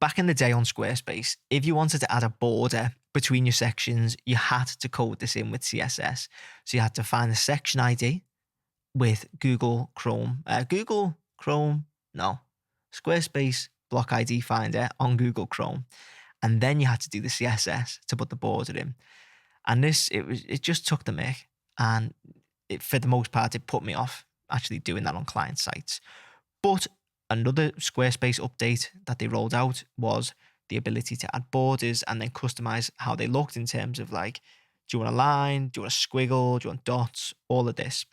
back in the day on Squarespace, if you wanted to add a border between your sections, you had to code this in with CSS. So you had to find the section ID with Squarespace block ID finder on Google Chrome. And then you had to do the CSS to put the border in. And it just took the mick. And for the most part, it put me off actually doing that on client sites. But another Squarespace update that they rolled out was the ability to add borders and then customize how they looked in terms of like, do you want a line? Do you want a squiggle? Do you want dots? All of this.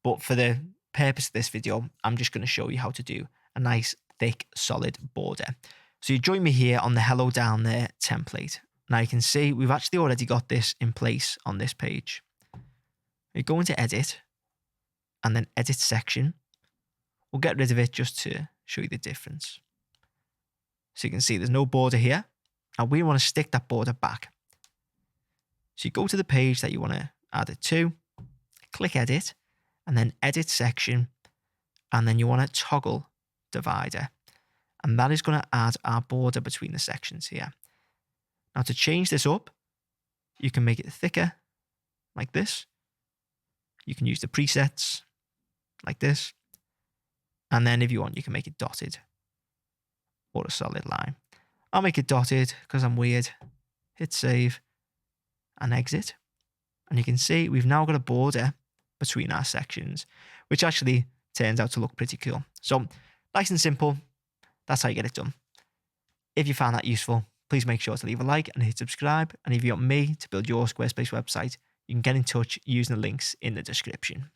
But for the purpose of this video, I'm just going to show you how to do a nice, thick, solid border. So you join me here on the Hello Down There template. Now you can see we've actually already got this in place on this page. You go into Edit and then Edit Section. We'll get rid of it just to show you the difference. So you can see there's no border here. And we want to stick that border back. So you go to the page that you want to add it to, click Edit, and then Edit Section. And then you want to toggle Divider. And that is going to add our border between the sections here. Now to change this up, you can make it thicker like this. You can use the presets like this. And then if you want, you can make it dotted or a solid line. I'll make it dotted because I'm weird. Hit save and exit. And you can see we've now got a border between our sections, which actually turns out to look pretty cool. So nice and simple. That's how you get it done. If you found that useful, please make sure to leave a like and hit subscribe. And if you want me to build your Squarespace website, you can get in touch using the links in the description.